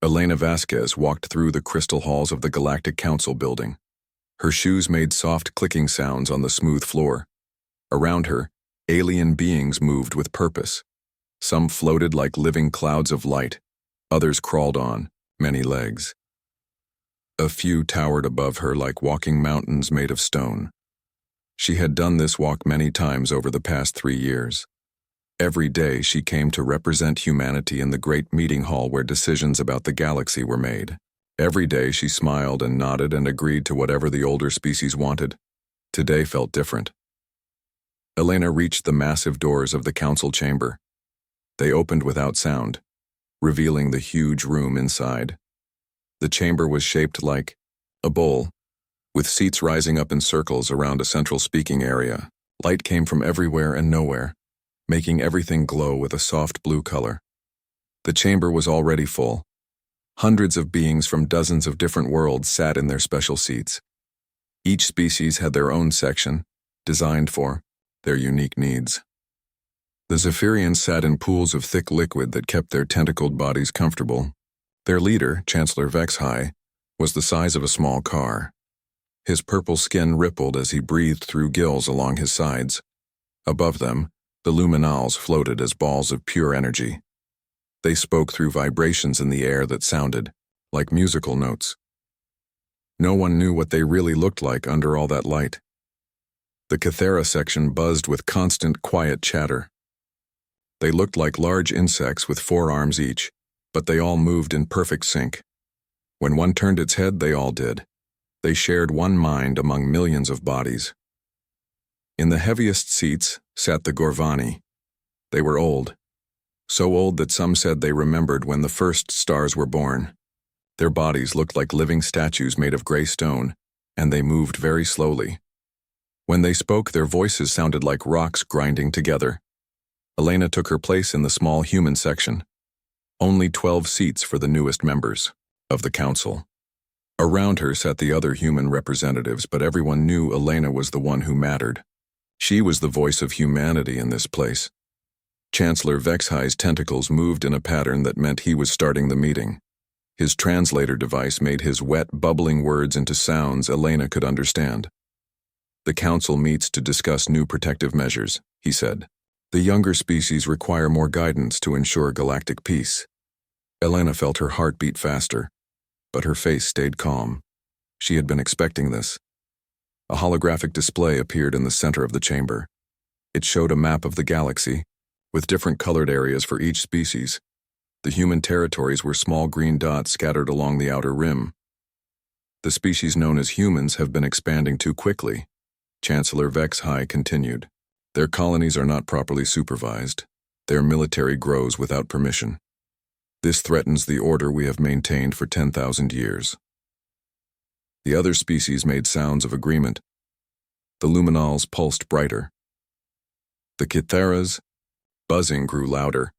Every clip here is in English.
Elena Vasquez walked through the crystal halls of the Galactic Council building. Her shoes made soft clicking sounds on the smooth floor. Around her, alien beings moved with purpose. Some floated like living clouds of light. Others crawled on, many legs. A few towered above her like walking mountains made of stone. She had done this walk many times over the past 3 years. Every day she came to represent humanity in the great meeting hall where decisions about the galaxy were made. Every day she smiled and nodded and agreed to whatever the older species wanted. Today felt different. Elena reached the massive doors of the council chamber. They opened without sound, revealing the huge room inside. The chamber was shaped like a bowl, with seats rising up in circles around a central speaking area. Light came from everywhere and nowhere, making everything glow with a soft blue color. The chamber was already full. Hundreds of beings from dozens of different worlds sat in their special seats. Each species had their own section, designed for their unique needs. The Zephyrians sat in pools of thick liquid that kept their tentacled bodies comfortable. Their leader, Chancellor HFY, was the size of a small car. His purple skin rippled as he breathed through gills along his sides. Above them, the luminals floated as balls of pure energy. They spoke through vibrations in the air that sounded like musical notes. No one knew what they really looked like under all that light. The Cathera section buzzed with constant, quiet chatter. They looked like large insects with 4 arms each, but they all moved in perfect sync. When one turned its head, they all did. They shared one mind among millions of bodies. In the heaviest seats sat the Gorvani. They were old, so old that some said they remembered when the first stars were born. Their bodies looked like living statues made of gray stone, and they moved very slowly. When they spoke, their voices sounded like rocks grinding together. Elena took her place in the small human section. Only 12 seats for the newest members of the council. Around her sat the other human representatives, but everyone knew Elena was the one who mattered. She was the voice of humanity in this place. Chancellor HFY's tentacles moved in a pattern that meant he was starting the meeting. His translator device made his wet, bubbling words into sounds Elena could understand. The council meets to discuss new protective measures, he said. The younger species require more guidance to ensure galactic peace. Elena felt her heart beat faster, but her face stayed calm. She had been expecting this. A holographic display appeared in the center of the chamber. It showed a map of the galaxy, with different colored areas for each species. The human territories were small green dots scattered along the outer rim. The species known as humans have been expanding too quickly, Chancellor HFY continued. Their colonies are not properly supervised. Their military grows without permission. This threatens the order we have maintained for 10,000 years. The other species made sounds of agreement. The luminals pulsed brighter. The Catheras' buzzing grew louder.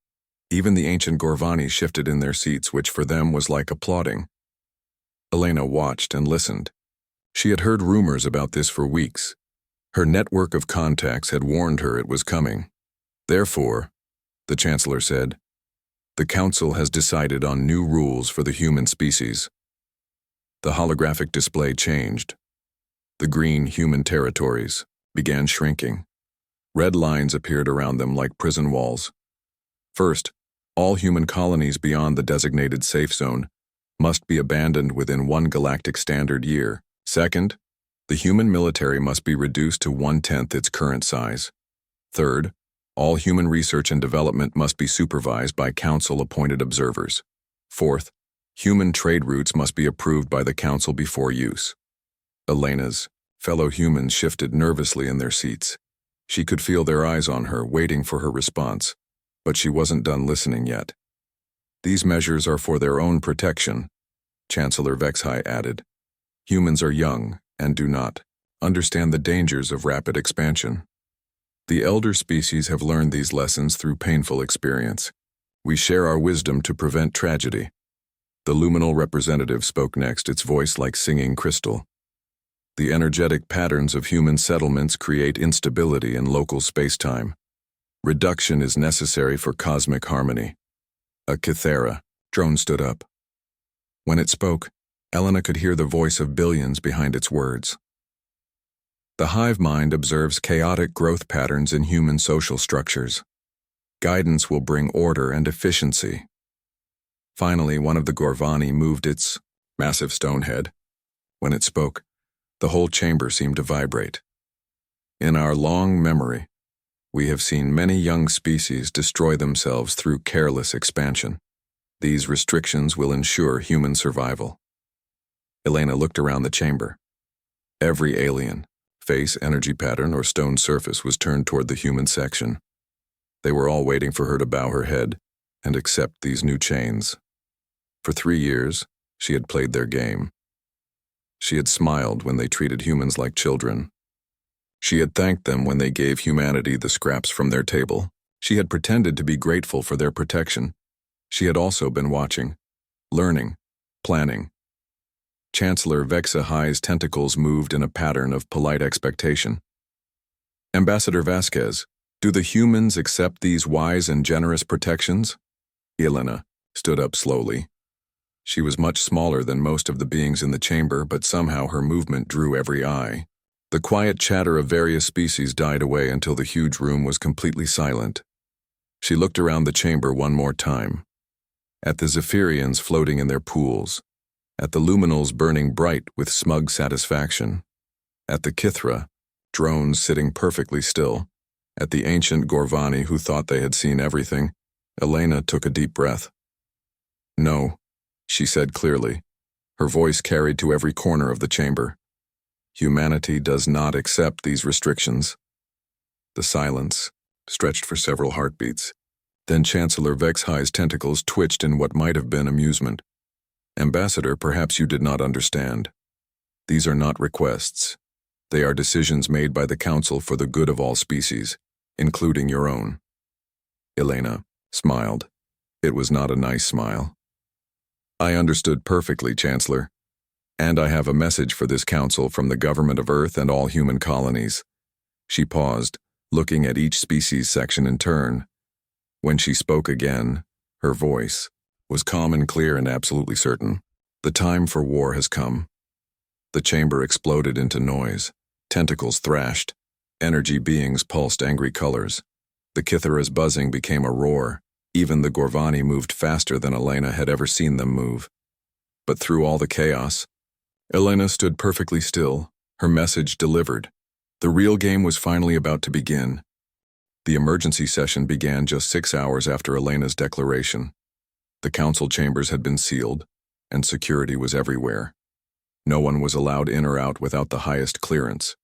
Even the ancient Gorvani shifted in their seats, which for them was like applauding. Elena watched and listened. She had heard rumors about this for weeks. Her network of contacts had warned her it was coming. Therefore, the Chancellor said, the Council has decided on new rules for the human species. The holographic display changed. The green human territories began shrinking. Red lines appeared around them like prison walls. First, all human colonies beyond the designated safe zone must be abandoned within 1 galactic standard year. Second, the human military must be reduced to 1/10 its current size. Third, all human research and development must be supervised by Council-appointed observers. Fourth, human trade routes must be approved by the Council before use. Elena's fellow humans shifted nervously in their seats. She could feel their eyes on her, waiting for her response, but she wasn't done listening yet. These measures are for their own protection, Chancellor HFY added. Humans are young and do not understand the dangers of rapid expansion. The elder species have learned these lessons through painful experience. We share our wisdom to prevent tragedy. The luminal representative spoke next, its voice like singing crystal. The energetic patterns of human settlements create instability in local space-time. Reduction is necessary for cosmic harmony. A Cathera drone stood up. When it spoke, Elena could hear the voice of billions behind its words. The hive mind observes chaotic growth patterns in human social structures. Guidance will bring order and efficiency. Finally, one of the Gorvani moved its massive stone head. When it spoke, the whole chamber seemed to vibrate. In our long memory, we have seen many young species destroy themselves through careless expansion. These restrictions will ensure human survival. Elena looked around the chamber. Every alien, face, energy pattern, or stone surface was turned toward the human section. They were all waiting for her to bow her head and accept these new chains. For 3 years, she had played their game. She had smiled when they treated humans like children. She had thanked them when they gave humanity the scraps from their table. She had pretended to be grateful for their protection. She had also been watching, learning, planning. Chancellor Vexa High's tentacles moved in a pattern of polite expectation. Ambassador Vasquez, do the humans accept these wise and generous protections? Elena stood up slowly. She was much smaller than most of the beings in the chamber, but somehow her movement drew every eye. The quiet chatter of various species died away until the huge room was completely silent. She looked around the chamber one more time. At the Zephyrians floating in their pools. At the Luminals burning bright with smug satisfaction. At the Kithra, drones sitting perfectly still. At the ancient Gorvani who thought they had seen everything, Elena took a deep breath. No, she said clearly. Her voice carried to every corner of the chamber. Humanity does not accept these restrictions. The silence stretched for several heartbeats. Then Chancellor Vexhigh's tentacles twitched in what might have been amusement. Ambassador, perhaps you did not understand. These are not requests. They are decisions made by the Council for the good of all species, including your own. Elena smiled. It was not a nice smile. I understood perfectly, Chancellor. And I have a message for this Council from the government of Earth and all human colonies. She paused, looking at each species section in turn. When she spoke again, her voice was calm and clear and absolutely certain. The time for war has come. The chamber exploded into noise. Tentacles thrashed. Energy beings pulsed angry colors. The Kithera's buzzing became a roar. Even the Gorvani moved faster than Elena had ever seen them move. But through all the chaos, Elena stood perfectly still, her message delivered. The real game was finally about to begin. The emergency session began just 6 hours after Elena's declaration. The council chambers had been sealed, and security was everywhere. No one was allowed in or out without the highest clearance.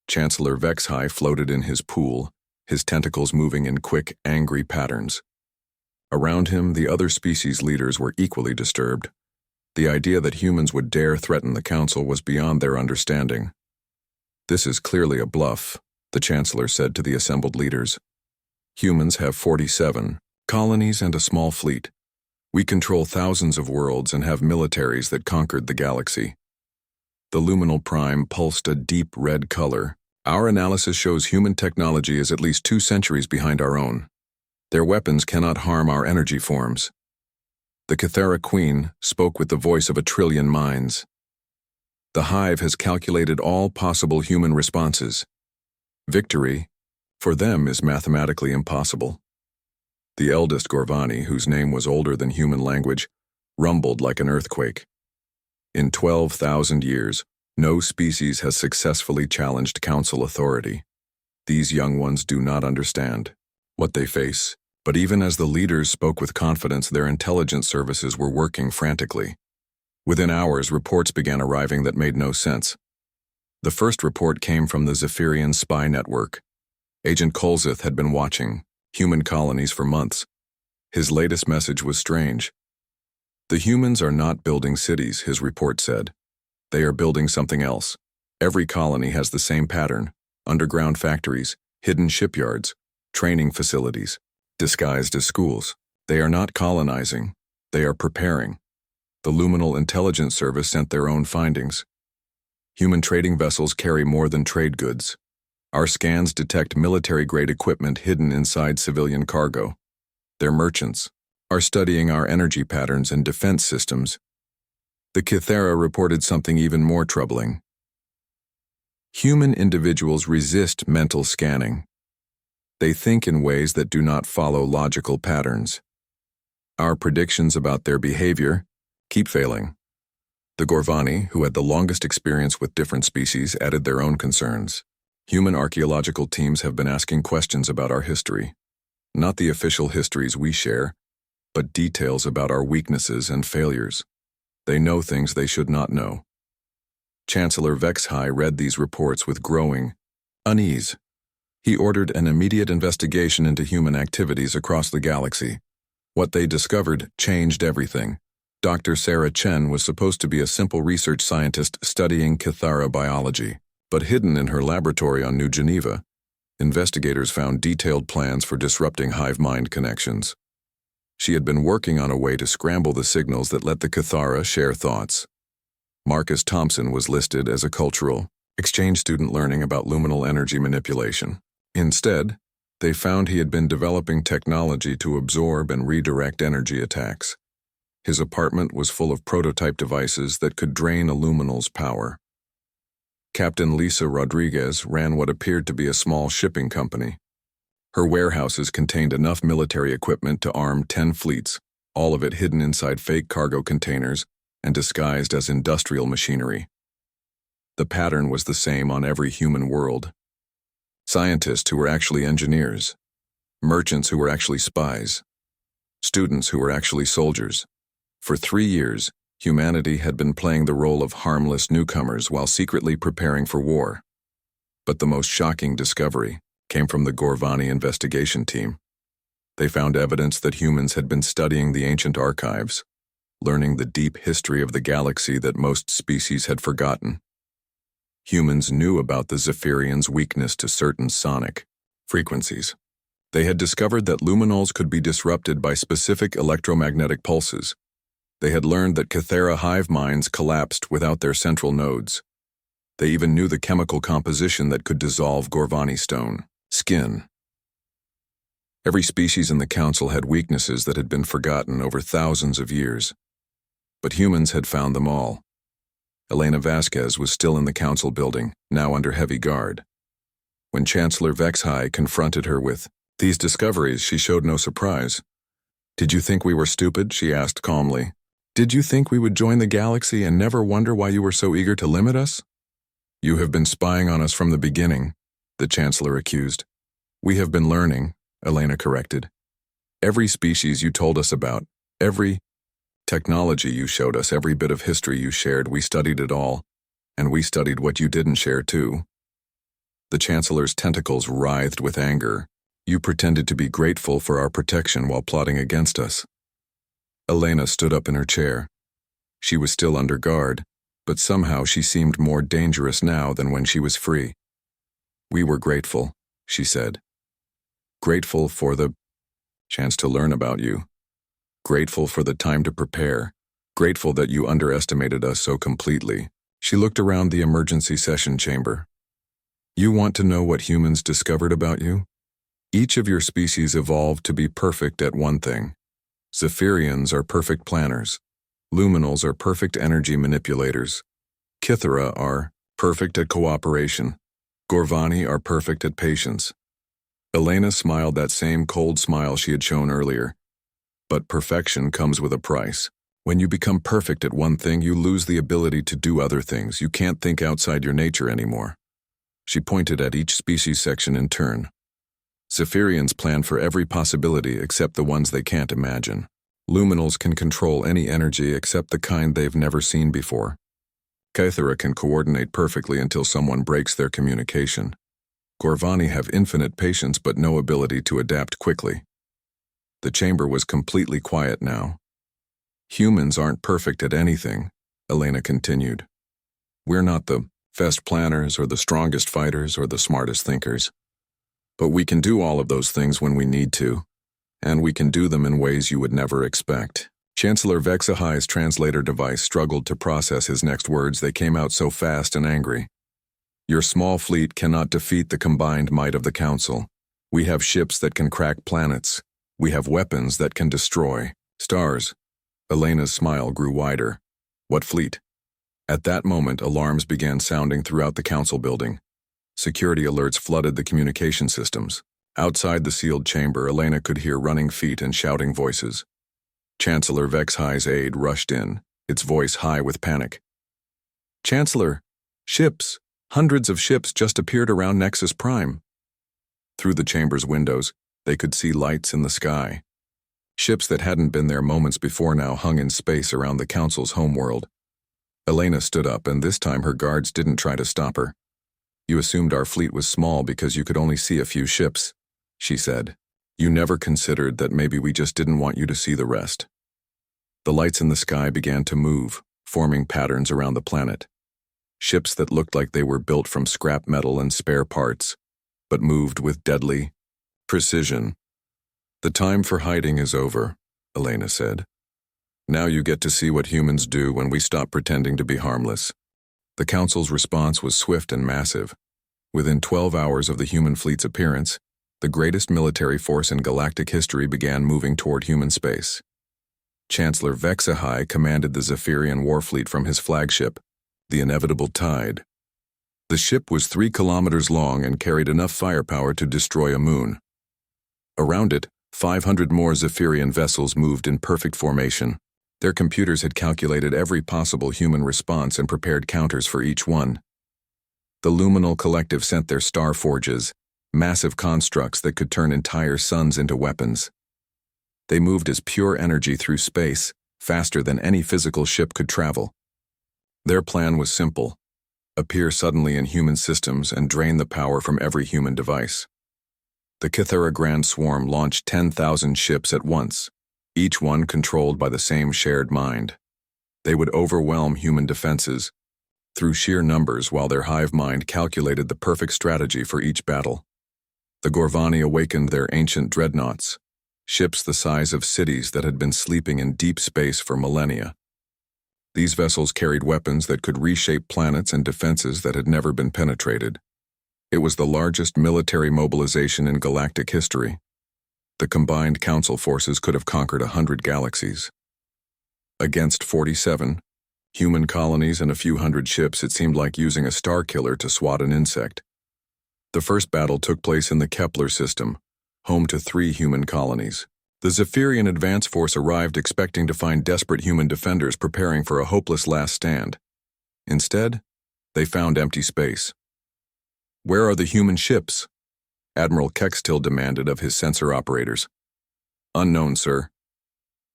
Chancellor Vexhigh floated in his pool, his tentacles moving in quick, angry patterns. Around him, the other species leaders were equally disturbed. The idea that humans would dare threaten the council was beyond their understanding. This is clearly a bluff, the Chancellor said to the assembled leaders. Humans have 47 colonies and a small fleet. We control thousands of worlds and have militaries that conquered the galaxy. The luminal prime pulsed a deep red color. Our analysis shows human technology is at least 2 centuries behind our own. Their weapons cannot harm our energy forms. The Kithera Queen spoke with the voice of 1 trillion minds. The Hive has calculated all possible human responses. Victory, for them, is mathematically impossible. The eldest Gorvani, whose name was older than human language, rumbled like an earthquake. In 12,000 years, no species has successfully challenged council authority. These young ones do not understand what they face, but even as the leaders spoke with confidence, their intelligence services were working frantically. Within hours, reports began arriving that made no sense. The first report came from the Zephyrian spy network. Agent Kolzith had been watching human colonies for months. His latest message was strange. The humans are not building cities, his report said. They are building something else. Every colony has the same pattern: underground factories, hidden shipyards, training facilities, disguised as schools. They are not colonizing. They are preparing. The Luminal Intelligence Service sent their own findings. Human trading vessels carry more than trade goods. Our scans detect military-grade equipment hidden inside civilian cargo. They're merchants, are studying our energy patterns and defense systems. The Kythera reported something even more troubling. Human individuals resist mental scanning. They think in ways that do not follow logical patterns. Our predictions about their behavior keep failing. The Gorvani, who had the longest experience with different species, added their own concerns. Human archaeological teams have been asking questions about our history. Not the official histories we share, but details about our weaknesses and failures. They know things they should not know. Chancellor Vexhai read these reports with growing unease. He ordered an immediate investigation into human activities across the galaxy. What they discovered changed everything. Dr. Sarah Chen was supposed to be a simple research scientist studying Kythera biology, but hidden in her laboratory on New Geneva, investigators found detailed plans for disrupting hive-mind connections. She had been working on a way to scramble the signals that let the Kythera share thoughts. Marcus Thompson was listed as a cultural exchange student learning about luminal energy manipulation. Instead, they found he had been developing technology to absorb and redirect energy attacks. His apartment was full of prototype devices that could drain a luminal's power. Captain Lisa Rodriguez ran what appeared to be a small shipping company. Her warehouses contained enough military equipment to arm 10 fleets, all of it hidden inside fake cargo containers and disguised as industrial machinery. The pattern was the same on every human world. Scientists who were actually engineers, merchants who were actually spies, students who were actually soldiers. For 3 years, humanity had been playing the role of harmless newcomers while secretly preparing for war. But the most shocking discovery came from the Gorvani investigation team. They found evidence that humans had been studying the ancient archives, learning the deep history of the galaxy that most species had forgotten. Humans knew about the Zephyrians' weakness to certain sonic frequencies. They had discovered that luminals could be disrupted by specific electromagnetic pulses. They had learned that Kythera hive minds collapsed without their central nodes. They even knew the chemical composition that could dissolve Gorvani stone, skin. Every species in the Council had weaknesses that had been forgotten over thousands of years. But humans had found them all. Elena Vasquez was still in the Council building, now under heavy guard. When Chancellor Vexhai confronted her with these discoveries, she showed no surprise. "Did you think we were stupid?" she asked calmly. "Did you think we would join the galaxy and never wonder why you were so eager to limit us?" "You have been spying on us from the beginning," the Chancellor accused. "We have been learning," Elena corrected. "Every species you told us about, every technology you showed us, every bit of history you shared, we studied it all, and we studied what you didn't share too." The Chancellor's tentacles writhed with anger. "You pretended to be grateful for our protection while plotting against us." Elena stood up in her chair. She was still under guard, but somehow she seemed more dangerous now than when she was free. "We were grateful," she said. "Grateful for the chance to learn about you. Grateful for the time to prepare. Grateful that you underestimated us so completely." She looked around the emergency session chamber. "You want to know what humans discovered about you? Each of your species evolved to be perfect at one thing. Zephyrians are perfect planners. Luminals are perfect energy manipulators. Kythera are perfect at cooperation. Gorvani are perfect at patience." Elena smiled that same cold smile she had shown earlier. But perfection comes with a price. When you become perfect at one thing, you lose the ability to do other things. You can't think outside your nature anymore. She pointed at each species section in turn. Zephyrians plan for every possibility except the ones they can't imagine. Luminals can control any energy except the kind they've never seen before. Kythera can coordinate perfectly until someone breaks their communication. Gorvani have infinite patience but no ability to adapt quickly. The chamber was completely quiet now. "Humans aren't perfect at anything," Elena continued. "We're not the best planners or the strongest fighters or the smartest thinkers. But we can do all of those things when we need to, and we can do them in ways you would never expect." Chancellor Vexahai's translator device struggled to process his next words. They came out so fast and angry. "Your small fleet cannot defeat the combined might of the Council. We have ships that can crack planets. We have weapons that can destroy. Stars. Elena's smile grew wider. What fleet? At that moment, alarms began sounding throughout the council building. Security alerts flooded the communication systems. Outside the sealed chamber, Elena could hear running feet and shouting voices. Chancellor Vexhigh's aide rushed in, its voice high with panic. Chancellor, ships! Hundreds of ships just appeared around Nexus Prime. Through the chamber's windows, they could see lights in the sky. Ships that hadn't been there moments before now hung in space around the council's homeworld. Elena stood up, and this time her guards didn't try to stop her. You assumed our fleet was small because you could only see a few ships, she said. You never considered that maybe we just didn't want you to see the rest. The lights in the sky began to move, forming patterns around the planet. Ships that looked like they were built from scrap metal and spare parts, but moved with deadly precision. The time for hiding is over, Elena said. Now you get to see what humans do when we stop pretending to be harmless. The Council's response was swift and massive. Within 12 hours of the human fleet's appearance, the greatest military force in galactic history began moving toward human space. Chancellor Vexihai commanded the Zephyrian warfleet from his flagship, the Inevitable Tide. The ship was 3 kilometers long and carried enough firepower to destroy a moon. Around it, 500 more Zephyrian vessels moved in perfect formation. Their computers had calculated every possible human response and prepared counters for each one. The Luminal Collective sent their star forges, massive constructs that could turn entire suns into weapons. They moved as pure energy through space, faster than any physical ship could travel. Their plan was simple: appear suddenly in human systems and drain the power from every human device. The Kythera Grand Swarm launched 10,000 ships at once, each one controlled by the same shared mind. They would overwhelm human defenses through sheer numbers while their hive mind calculated the perfect strategy for each battle. The Gorvani awakened their ancient dreadnoughts, ships the size of cities that had been sleeping in deep space for millennia. These vessels carried weapons that could reshape planets and defenses that had never been penetrated. It was the largest military mobilization in galactic history. The combined council forces could have conquered 100 galaxies. Against 47 human colonies and a few hundred ships, it seemed like using a star killer to swat an insect. The first battle took place in the Kepler system, home to 3 human colonies. The Zephyrian advance force arrived expecting to find desperate human defenders preparing for a hopeless last stand. Instead, they found empty space. Where are the human ships? Admiral Kextil demanded of his sensor operators. Unknown, sir.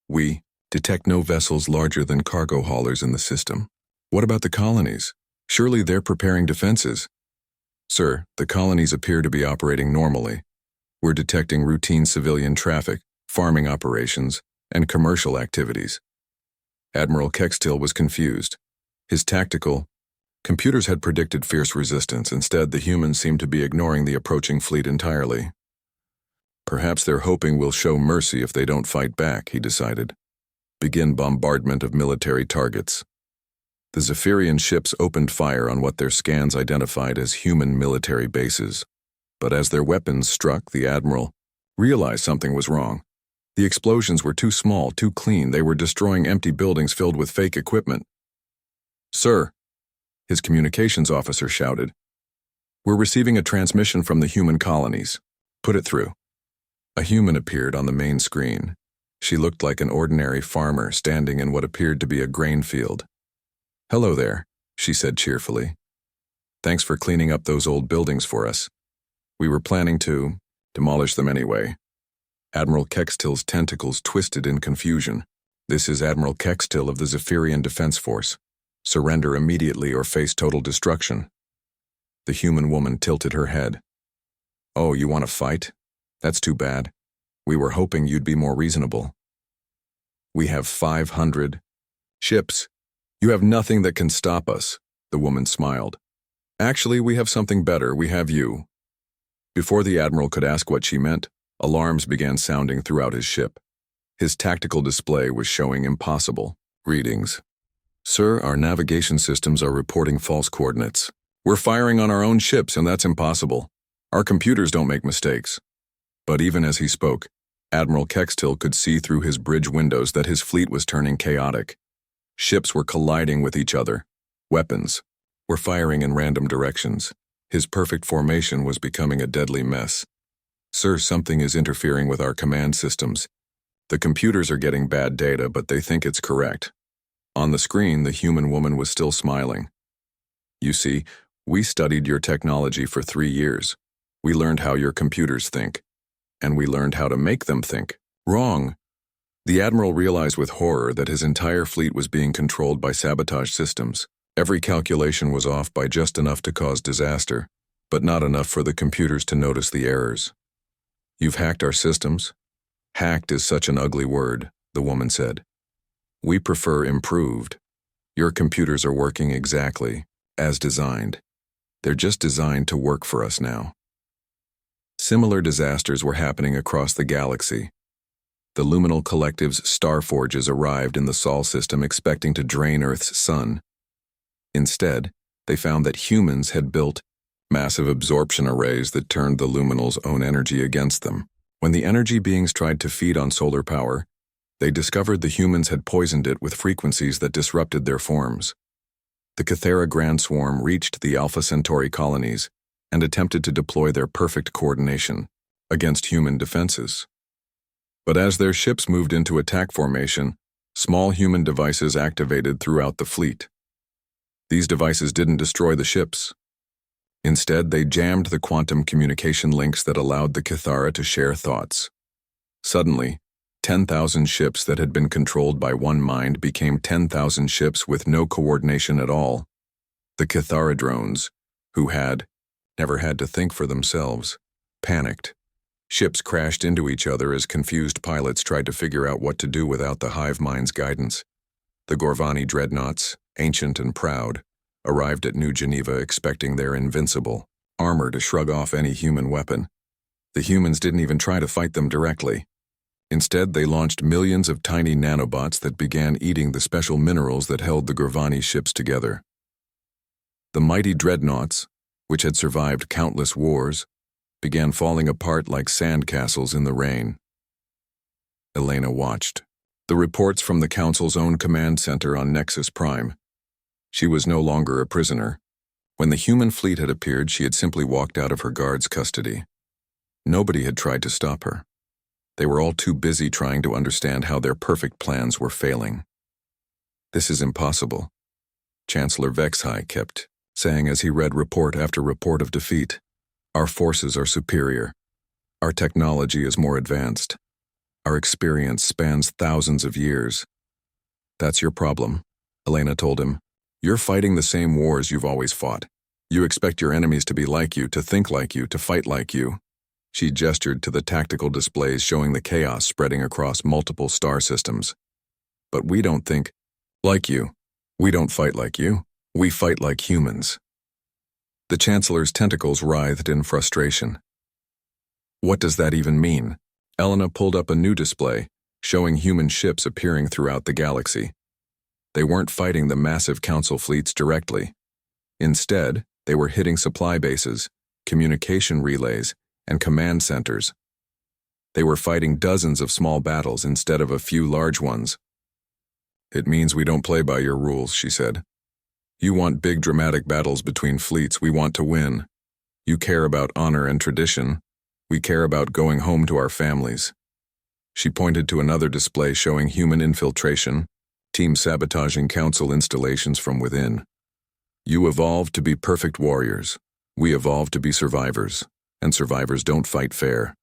We detect no vessels larger than cargo haulers in the system. What about the colonies? Surely they're preparing defenses. Sir, the colonies appear to be operating normally. We're detecting routine civilian traffic, farming operations, and commercial activities. Admiral Kextil was confused. His tactical computers had predicted fierce resistance. Instead, the humans seemed to be ignoring the approaching fleet entirely. Perhaps they're hoping we'll show mercy if they don't fight back, he decided. Begin bombardment of military targets. The Zephyrian ships opened fire on what their scans identified as human military bases. But as their weapons struck, the Admiral realized something was wrong. The explosions were too small, too clean. They were destroying empty buildings filled with fake equipment. Sir, his communications officer shouted, we're receiving a transmission from the human colonies. Put it through. A human appeared on the main screen. She looked like an ordinary farmer standing in what appeared to be a grain field. Hello there, she said cheerfully. Thanks for cleaning up those old buildings for us. We were planning to demolish them anyway. Admiral Kextil's tentacles twisted in confusion. This is Admiral Kextil of the Zephyrian Defense Force. Surrender immediately or face total destruction. The human woman tilted her head. Oh, you want to fight? That's too bad. We were hoping you'd be more reasonable. We have 500 ships. You have nothing that can stop us, the woman smiled. Actually, we have something better. We have you. Before the Admiral could ask what she meant, alarms began sounding throughout his ship. His tactical display was showing impossible readings. Sir, our navigation systems are reporting false coordinates. We're firing on our own ships, and that's impossible. Our computers don't make mistakes. But even as he spoke, Admiral Kextil could see through his bridge windows that his fleet was turning chaotic. Ships were colliding with each other. Weapons were firing in random directions. His perfect formation was becoming a deadly mess. "Sir, something is interfering with our command systems. The computers are getting bad data, but they think it's correct." On the screen, the human woman was still smiling. "You see, we studied your technology for 3 years. We learned how your computers think. And we learned how to make them think. Wrong." The Admiral realized with horror that his entire fleet was being controlled by sabotage systems. Every calculation was off by just enough to cause disaster, but not enough for the computers to notice the errors. "You've hacked our systems?" "Hacked is such an ugly word," the woman said. "We prefer improved. Your computers are working exactly as designed. They're just designed to work for us now." Similar disasters were happening across the galaxy. The Luminal Collective's star forges arrived in the Sol system expecting to drain Earth's sun. Instead, they found that humans had built massive absorption arrays that turned the Luminal's own energy against them. When the energy beings tried to feed on solar power, they discovered the humans had poisoned it with frequencies that disrupted their forms. The Cathera Grand Swarm reached the Alpha Centauri colonies and attempted to deploy their perfect coordination against human defenses. But as their ships moved into attack formation, small human devices activated throughout the fleet. These devices didn't destroy the ships. Instead, they jammed the quantum communication links that allowed the Cathara to share thoughts. Suddenly, 10,000 ships that had been controlled by one mind became 10,000 ships with no coordination at all. The Cathara drones, who had never had to think for themselves, panicked. Ships crashed into each other as confused pilots tried to figure out what to do without the hive mind's guidance. The Gorvani dreadnoughts, ancient and proud, arrived at New Geneva expecting their invincible armor to shrug off any human weapon. The humans didn't even try to fight them directly. Instead, they launched millions of tiny nanobots that began eating the special minerals that held the Gorvani ships together. The mighty dreadnoughts, which had survived countless wars, began falling apart like sandcastles in the rain. Elena watched. The reports from the Council's own command center on Nexus Prime. She was no longer a prisoner. When the human fleet had appeared, she had simply walked out of her guard's custody. Nobody had tried to stop her. They were all too busy trying to understand how their perfect plans were failing. "This is impossible," Chancellor Vexhai kept saying as he read report after report of defeat. "Our forces are superior. Our technology is more advanced. Our experience spans thousands of years." "That's your problem," Elena told him. "You're fighting the same wars you've always fought. You expect your enemies to be like you, to think like you, to fight like you." She gestured to the tactical displays showing the chaos spreading across multiple star systems. "But we don't think like you. We don't fight like you. We fight like humans." The Chancellor's tentacles writhed in frustration. "What does that even mean?" Elena pulled up a new display, showing human ships appearing throughout the galaxy. They weren't fighting the massive Council fleets directly. Instead, they were hitting supply bases, communication relays, and command centers. They were fighting dozens of small battles instead of a few large ones. "It means we don't play by your rules," she said. "You want big dramatic battles between fleets. We want to win. You care about honor and tradition. We care about going home to our families." She pointed to another display showing human infiltration, team sabotaging Council installations from within. "You evolved to be perfect warriors. We evolved to be survivors, and survivors don't fight fair."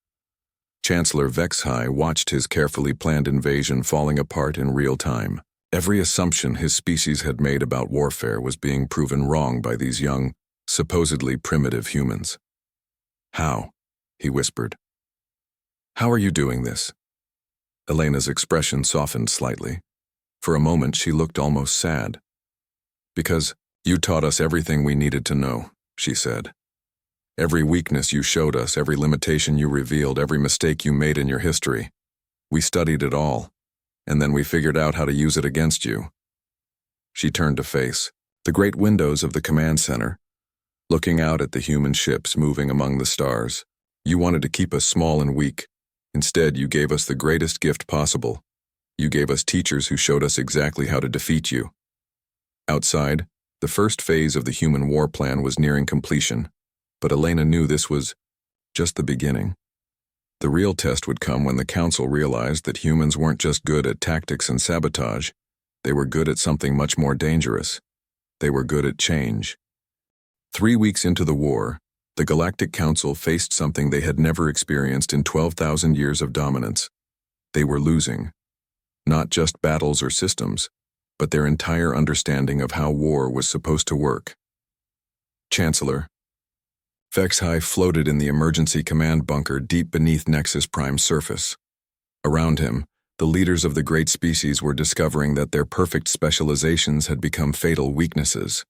Chancellor Vexhai watched his carefully planned invasion falling apart in real time. Every assumption his species had made about warfare was being proven wrong by these young, supposedly primitive humans. "How?" he whispered. "How are you doing this?" Elena's expression softened slightly. For a moment, she looked almost sad. "Because you taught us everything we needed to know," she said. "Every weakness you showed us, every limitation you revealed, every mistake you made in your history. We studied it all, and then we figured out how to use it against you." She turned to face the great windows of the command center, looking out at the human ships moving among the stars. "You wanted to keep us small and weak, Instead, you gave us the greatest gift possible. You gave us teachers who showed us exactly how to defeat you. Outside, the first phase of the human war plan was nearing completion, but Elena knew this was just the beginning. The real test would come when the Council realized that humans weren't just good at tactics and sabotage, they were good at something much more dangerous. They were good at change. 3 weeks into the war, the Galactic Council faced something they had never experienced in 12,000 years of dominance. They were losing. Not just battles or systems, but their entire understanding of how war was supposed to work. Chancellor HFY floated in the emergency command bunker deep beneath Nexus Prime's surface. Around him, the leaders of the great species were discovering that their perfect specializations had become fatal weaknesses.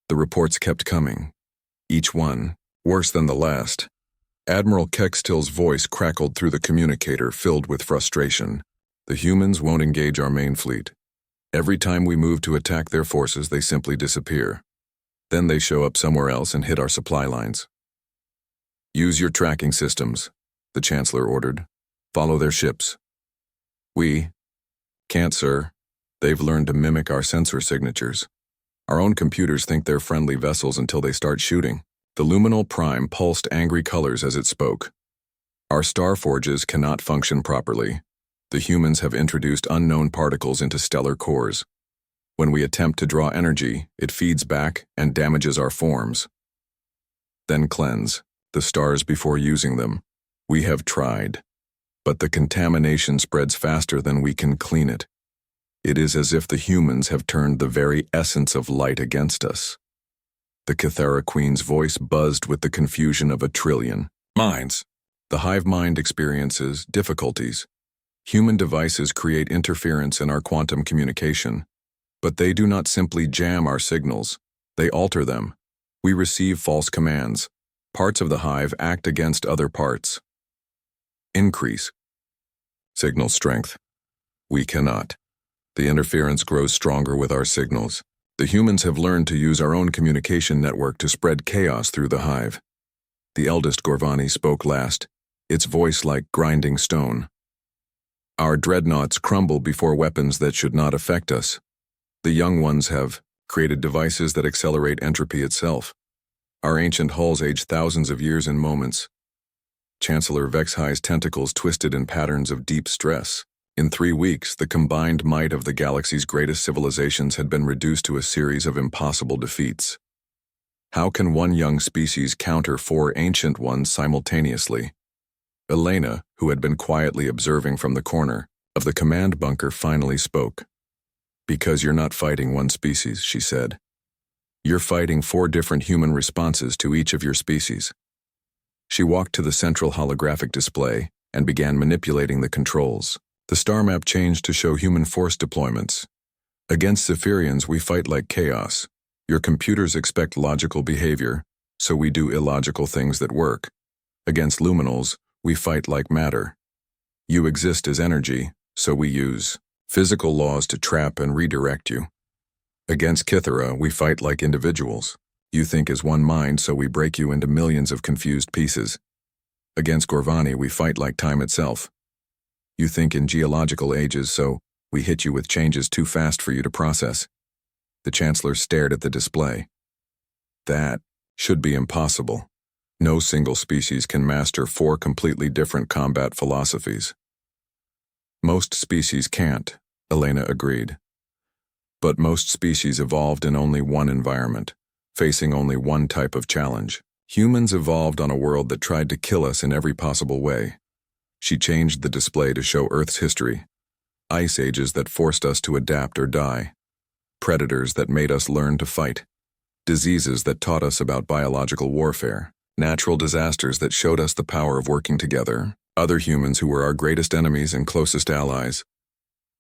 The reports kept coming, each one worse than the last. Admiral Kextil's voice crackled through the communicator, filled with frustration. The humans won't engage our main fleet. Every time we move to attack their forces, they simply disappear. Then they show up somewhere else and hit our supply lines. Use your tracking systems, the Chancellor ordered. Follow their ships. We can't, sir. They've learned to mimic our sensor signatures. Our own computers think they're friendly vessels until they start shooting. The luminal prime pulsed angry colors as it spoke. Our star forges cannot function properly. The humans have introduced unknown particles into stellar cores. When we attempt to draw energy, it feeds back and damages our forms. Then cleanse the stars before using them. We have tried, but the contamination spreads faster than we can clean it. It is as if the humans have turned the very essence of light against us. The Kythera Queen's voice buzzed with the confusion of a trillion minds. The hive mind experiences difficulties. Human devices create interference in our quantum communication, but they do not simply jam our signals, they alter them. We receive false commands. Parts of the hive act against other parts. Increase signal strength. We cannot. The interference grows stronger with our signals. The humans have learned to use our own communication network to spread chaos through the hive. The eldest Gorvani spoke last, its voice like grinding stone. Our dreadnoughts crumble before weapons that should not affect us. The young ones have created devices that accelerate entropy itself. Our ancient hulls age thousands of years in moments. Chancellor HFY's tentacles twisted in patterns of deep stress. In 3 weeks, the combined might of the galaxy's greatest civilizations had been reduced to a series of impossible defeats. How can one young species counter 4 ancient ones simultaneously? Elena, who had been quietly observing from the corner of the command bunker, finally spoke. Because you're not fighting one species, she said. You're fighting 4 different human responses to each of your species. She walked to the central holographic display and began manipulating the controls. The star map changed to show human force deployments. Against Zephyrians, we fight like chaos. Your computers expect logical behavior, so we do illogical things that work. Against luminals, we fight like matter. You exist as energy, so we use physical laws to trap and redirect you. Against Kythera, we fight like individuals. You think as one mind, so we break you into millions of confused pieces. Against Gorvani, we fight like time itself. You think in geological ages, so we hit you with changes too fast for you to process. The Chancellor stared at the display. That should be impossible. No single species can master 4 completely different combat philosophies. Most species can't, Elena agreed. But most species evolved in only one environment, facing only one type of challenge. Humans evolved on a world that tried to kill us in every possible way. She changed the display to show Earth's history. Ice ages that forced us to adapt or die. Predators that made us learn to fight. Diseases that taught us about biological warfare. Natural disasters that showed us the power of working together. Other humans who were our greatest enemies and closest allies.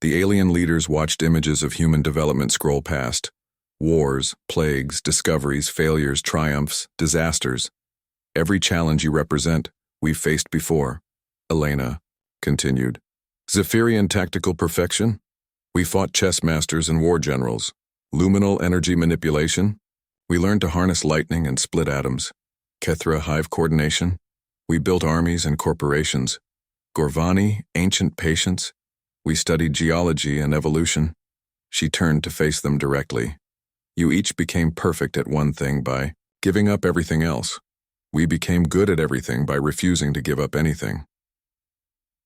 The alien leaders watched images of human development scroll past. Wars, plagues, discoveries, failures, triumphs, disasters. Every challenge you represent, we've faced before. Elena continued. Zephyrian tactical perfection? We fought chess masters and war generals. Luminal energy manipulation? We learned to harness lightning and split atoms. Kythera hive coordination? We built armies and corporations. Gorvani, ancient patience, we studied geology and evolution. She turned to face them directly. You each became perfect at one thing by giving up everything else. We became good at everything by refusing to give up anything.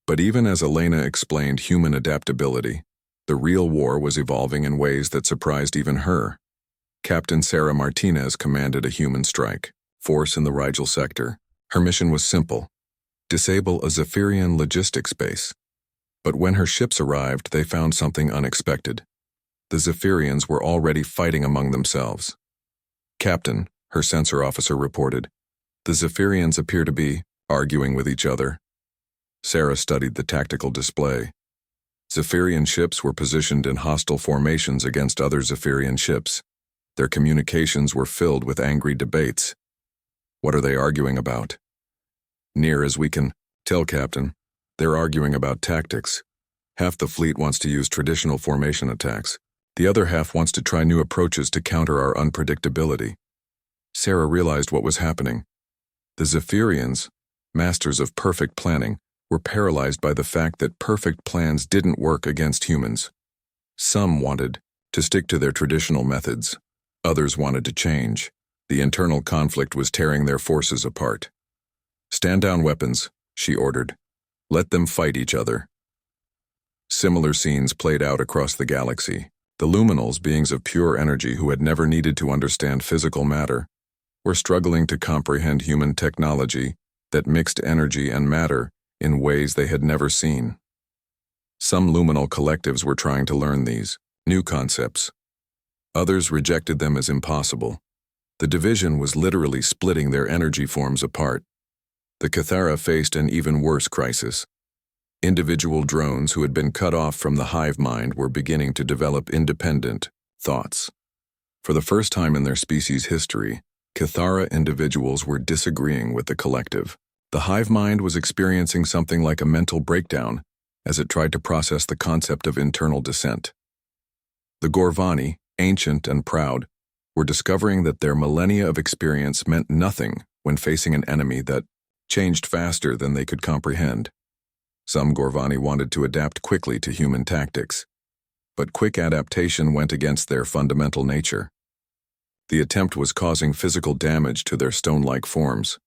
But even as Elena explained human adaptability, the real war was evolving in ways that surprised even her. Captain Sarah Martinez commanded a human strike force in the Rigel sector. Her mission was simple: disable a Zephyrian logistics base. But when her ships arrived, they found something unexpected. The Zephyrians were already fighting among themselves. Captain, her sensor officer reported, the Zephyrians appear to be arguing with each other. Sarah studied the tactical display. Zephyrian ships were positioned in hostile formations against other Zephyrian ships. Their communications were filled with angry debates. What are they arguing about? Near as we can tell, Captain, they're arguing about tactics. Half the fleet wants to use traditional formation attacks. The other half wants to try new approaches to counter our unpredictability. Sarah realized what was happening. The Zephyrians, masters of perfect planning, were paralyzed by the fact that perfect plans didn't work against humans. Some wanted to stick to their traditional methods. Others wanted to change. The internal conflict was tearing their forces apart. Stand down weapons, she ordered. Let them fight each other. Similar scenes played out across the galaxy. The Luminals, beings of pure energy who had never needed to understand physical matter, were struggling to comprehend human technology that mixed energy and matter in ways they had never seen. Some Luminal collectives were trying to learn these new concepts. Others rejected them as impossible. The division was literally splitting their energy forms apart. The Cathara faced an even worse crisis. Individual drones who had been cut off from the hive mind were beginning to develop independent thoughts. For the first time in their species' history, Cathara individuals were disagreeing with the collective. The hive mind was experiencing something like a mental breakdown as it tried to process the concept of internal dissent. The Gorvani, ancient and proud, were discovering that their millennia of experience meant nothing when facing an enemy that changed faster than they could comprehend. Some Gorvani wanted to adapt quickly to human tactics, but quick adaptation went against their fundamental nature. The attempt was causing physical damage to their stone-like forms.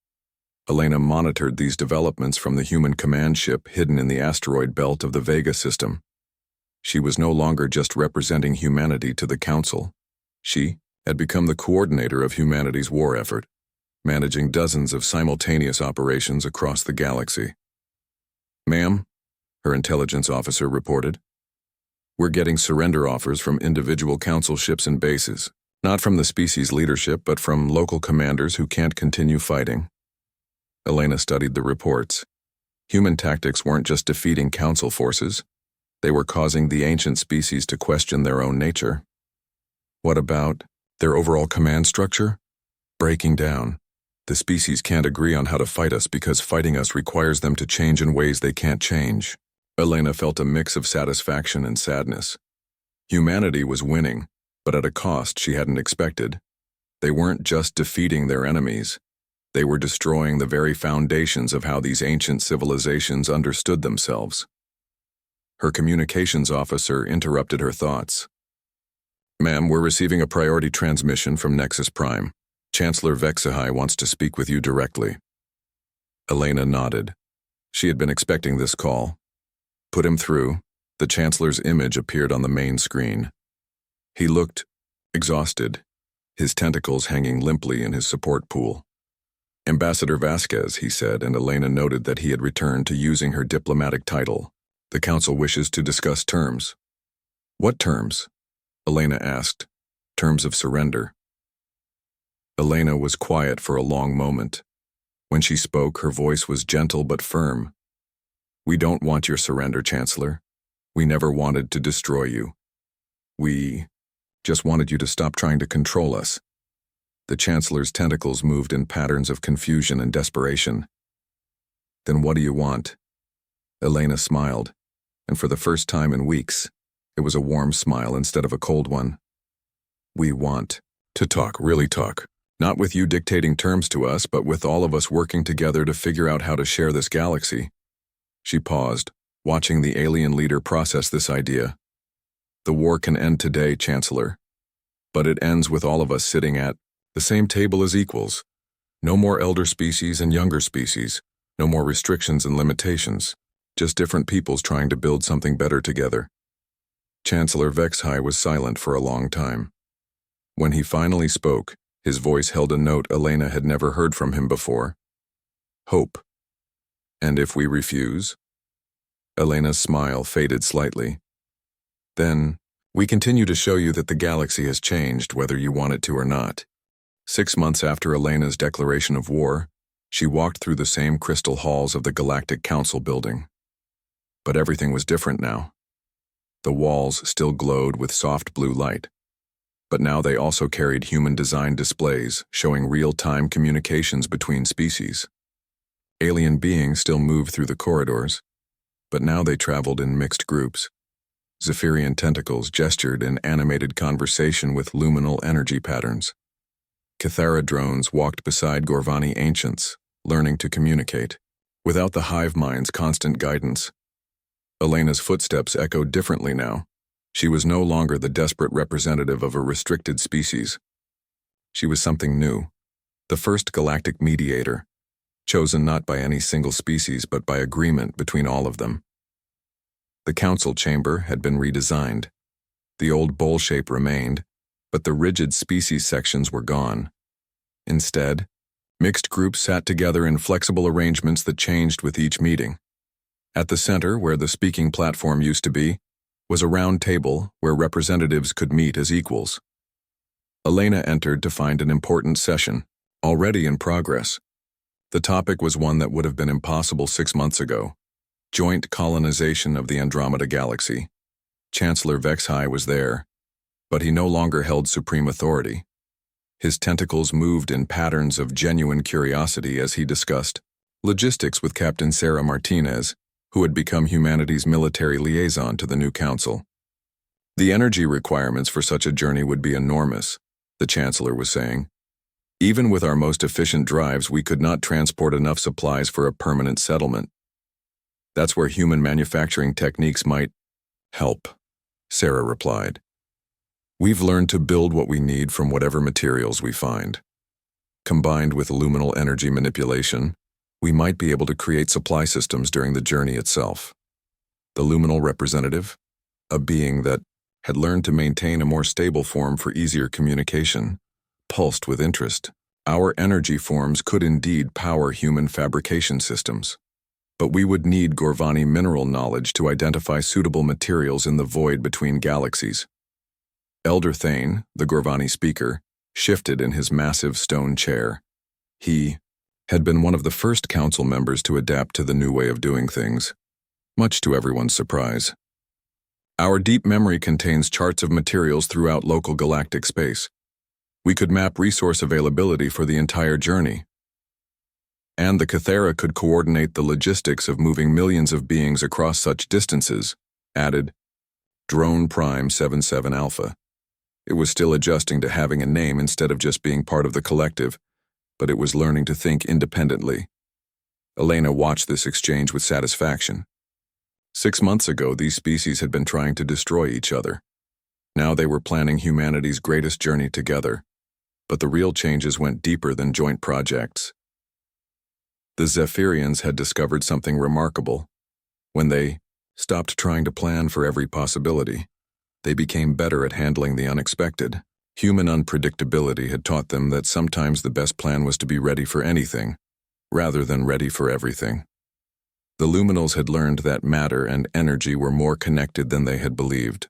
Elena monitored these developments from the human command ship hidden in the asteroid belt of the Vega system. She was no longer just representing humanity to the Council. She had become the coordinator of humanity's war effort, managing dozens of simultaneous operations across the galaxy. Ma'am, her intelligence officer reported, we're getting surrender offers from individual Council ships and bases, not from the species leadership, but from local commanders who can't continue fighting. Elena studied the reports. Human tactics weren't just defeating Council forces. They were causing the ancient species to question their own nature. What about their overall command structure? Breaking down. The species can't agree on how to fight us because fighting us requires them to change in ways they can't change. Elena felt a mix of satisfaction and sadness. Humanity was winning, but at a cost she hadn't expected. They weren't just defeating their enemies. They were destroying the very foundations of how these ancient civilizations understood themselves. Her communications officer interrupted her thoughts. Ma'am, we're receiving a priority transmission from Nexus Prime. Chancellor Vexahai wants to speak with you directly. Elena nodded. She had been expecting this call. Put him through. The Chancellor's image appeared on the main screen. He looked exhausted, his tentacles hanging limply in his support pool. Ambassador Vasquez, he said, and Elena noted that he had returned to using her diplomatic title. The Council wishes to discuss terms. What terms? Elena asked. Terms of surrender. Elena was quiet for a long moment. When she spoke, her voice was gentle but firm. We don't want your surrender, Chancellor. We never wanted to destroy you. We just wanted you to stop trying to control us. The Chancellor's tentacles moved in patterns of confusion and desperation. Then what do you want? Elena smiled, and for the first time in weeks, it was a warm smile instead of a cold one. We want to talk, really talk. Not with you dictating terms to us, but with all of us working together to figure out how to share this galaxy. She paused, watching the alien leader process this idea. The war can end today, Chancellor. But it ends with all of us sitting at the same table as equals. No more elder species and younger species. No more restrictions and limitations. Just different peoples trying to build something better together. Chancellor HFY was silent for a long time. When he finally spoke, his voice held a note Elena had never heard from him before. Hope. And if we refuse? Elena's smile faded slightly. Then, we continue to show you that the galaxy has changed whether you want it to or not. 6 months after Elena's declaration of war, she walked through the same crystal halls of the Galactic Council building. But everything was different now. The walls still glowed with soft blue light. But now they also carried human-designed displays showing real-time communications between species. Alien beings still moved through the corridors, but now they traveled in mixed groups. Zephyrian tentacles gestured in animated conversation with luminal energy patterns. Cathara drones walked beside Gorvani ancients, learning to communicate, without the hive mind's constant guidance. Elena's footsteps echoed differently now. She was no longer the desperate representative of a restricted species. She was something new, the first galactic mediator, chosen not by any single species but by agreement between all of them. The council chamber had been redesigned. The old bowl shape remained, but the rigid species sections were gone. Instead, mixed groups sat together in flexible arrangements that changed with each meeting. At the center, where the speaking platform used to be, was a round table where representatives could meet as equals. Elena entered to find an important session, already in progress. The topic was one that would have been impossible 6 months ago: joint colonization of the Andromeda Galaxy. Chancellor HFY was there, but he no longer held supreme authority. His tentacles moved in patterns of genuine curiosity as he discussed logistics with Captain Sarah Martinez, who had become humanity's military liaison to the new council. The energy requirements for such a journey would be enormous, the Chancellor was saying. Even with our most efficient drives, we could not transport enough supplies for a permanent settlement. That's where human manufacturing techniques might help, Sarah replied. We've learned to build what we need from whatever materials we find. Combined with luminal energy manipulation, we might be able to create supply systems during the journey itself. The luminal representative, a being that had learned to maintain a more stable form for easier communication, pulsed with interest. Our energy forms could indeed power human fabrication systems. But we would need Gorvani mineral knowledge to identify suitable materials in the void between galaxies. Elder Thane, the Gorvani speaker, shifted in his massive stone chair. He had been one of the first council members to adapt to the new way of doing things, much to everyone's surprise. Our deep memory contains charts of materials throughout local galactic space. We could map resource availability for the entire journey. And the Cathara could coordinate the logistics of moving millions of beings across such distances, added Drone Prime 77 Alpha. It was still adjusting to having a name instead of just being part of the collective, but it was learning to think independently. Elena watched this exchange with satisfaction. 6 months ago, these species had been trying to destroy each other. Now they were planning humanity's greatest journey together, but the real changes went deeper than joint projects. The Zephyrians had discovered something remarkable. When they stopped trying to plan for every possibility, they became better at handling the unexpected. Human unpredictability had taught them that sometimes the best plan was to be ready for anything, rather than ready for everything. The Luminals had learned that matter and energy were more connected than they had believed.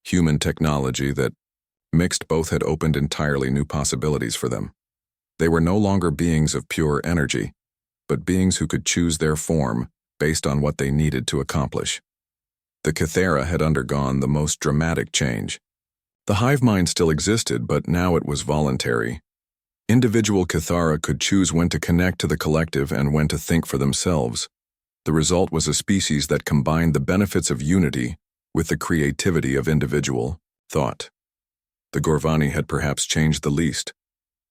Human technology that mixed both had opened entirely new possibilities for them. They were no longer beings of pure energy, but beings who could choose their form based on what they needed to accomplish. The Cathara had undergone the most dramatic change. The hive mind still existed, but now it was voluntary. Individual Cathara could choose when to connect to the collective and when to think for themselves. The result was a species that combined the benefits of unity with the creativity of individual thought. The Gorvani had perhaps changed the least,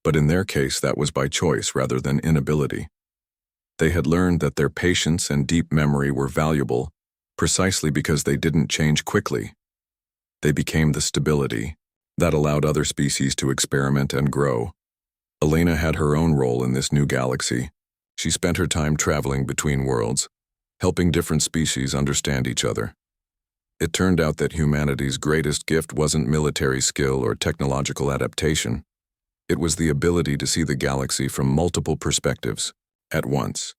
but in their case that was by choice rather than inability. They had learned that their patience and deep memory were valuable precisely because they didn't change quickly. They became the stability that allowed other species to experiment and grow. Elena had her own role in this new galaxy. She spent her time traveling between worlds, helping different species understand each other. It turned out that humanity's greatest gift wasn't military skill or technological adaptation. It was the ability to see the galaxy from multiple perspectives at once.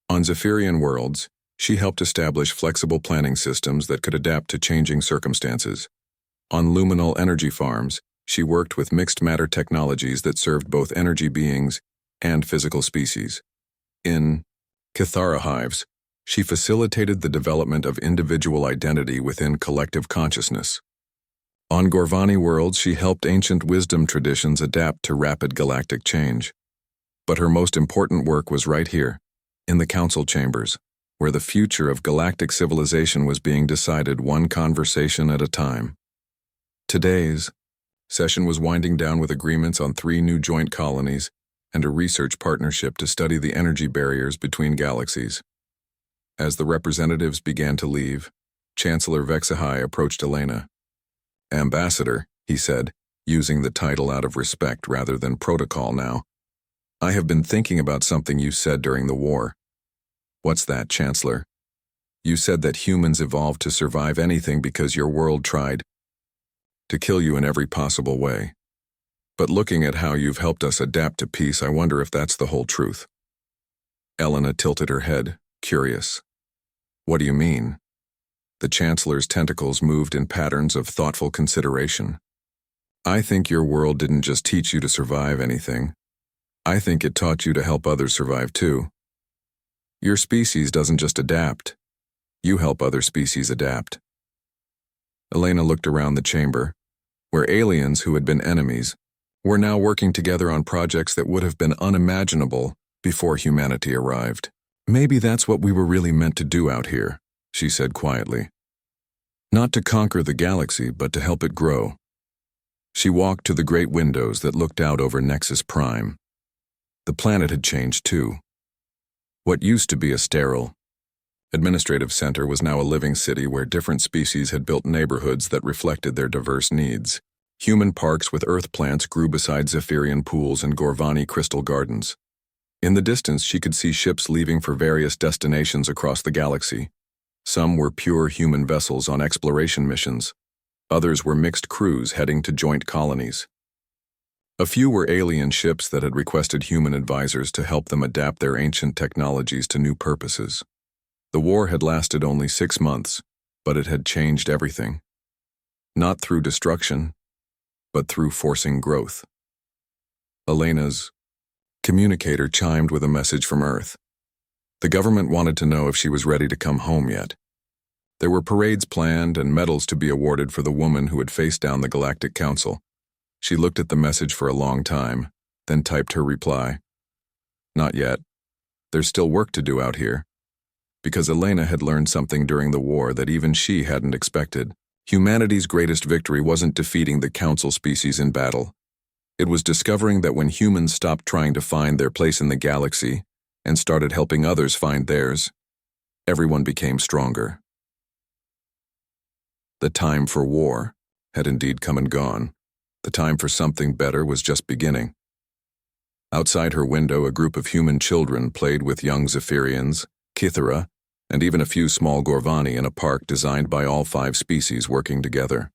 On Zephyrian worlds, she helped establish flexible planning systems that could adapt to changing circumstances. On luminal energy farms, she worked with mixed matter technologies that served both energy beings and physical species. In Cathara hives, she facilitated the development of individual identity within collective consciousness. On Gorvani worlds, she helped ancient wisdom traditions adapt to rapid galactic change. But her most important work was right here, in the council chambers, where the future of galactic civilization was being decided one conversation at a time. Today's session was winding down with agreements on 3 new joint colonies and a research partnership to study the energy barriers between galaxies. As the representatives began to leave, Chancellor Vexahai approached Elena. "Ambassador," he said, using the title out of respect rather than protocol now. "I have been thinking about something you said during the war." "What's that, Chancellor?" "You said that humans evolved to survive anything because your world tried to kill you in every possible way. But looking at how you've helped us adapt to peace, I wonder if that's the whole truth." Elena tilted her head, curious. "What do you mean?" The Chancellor's tentacles moved in patterns of thoughtful consideration. "I think your world didn't just teach you to survive anything. I think it taught you to help others survive too. Your species doesn't just adapt. You help other species adapt." Elena looked around the chamber, where aliens who had been enemies were now working together on projects that would have been unimaginable before humanity arrived. "Maybe that's what we were really meant to do out here," she said quietly. "Not to conquer the galaxy, but to help it grow." She walked to the great windows that looked out over Nexus Prime. The planet had changed too. What used to be a sterile administrative center was now a living city where different species had built neighborhoods that reflected their diverse needs. Human parks with earth plants grew beside Zephyrian pools and Gorvani crystal gardens. In the distance, she could see ships leaving for various destinations across the galaxy. Some were pure human vessels on exploration missions. Others were mixed crews heading to joint colonies. A few were alien ships that had requested human advisors to help them adapt their ancient technologies to new purposes. The war had lasted only 6 months, but it had changed everything. Not through destruction, but through forcing growth. Elena's communicator chimed with a message from Earth. The government wanted to know if she was ready to come home yet. There were parades planned and medals to be awarded for the woman who had faced down the Galactic Council. She looked at the message for a long time, then typed her reply. "Not yet. There's still work to do out here." Because Elena had learned something during the war that even she hadn't expected. Humanity's greatest victory wasn't defeating the Council species in battle. It was discovering that when humans stopped trying to find their place in the galaxy and started helping others find theirs, everyone became stronger. The time for war had indeed come and gone. The time for something better was just beginning. Outside her window, a group of human children played with young Zephyrians, Kithara, and even a few small Gorvani in a park designed by all 5 species working together.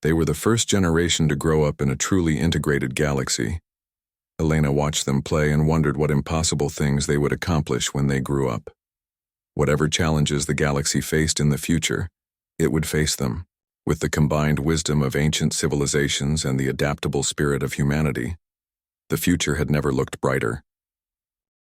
They were the first generation to grow up in a truly integrated galaxy. Elena watched them play and wondered what impossible things they would accomplish when they grew up. Whatever challenges the galaxy faced in the future, it would face them. With the combined wisdom of ancient civilizations and the adaptable spirit of humanity, the future had never looked brighter.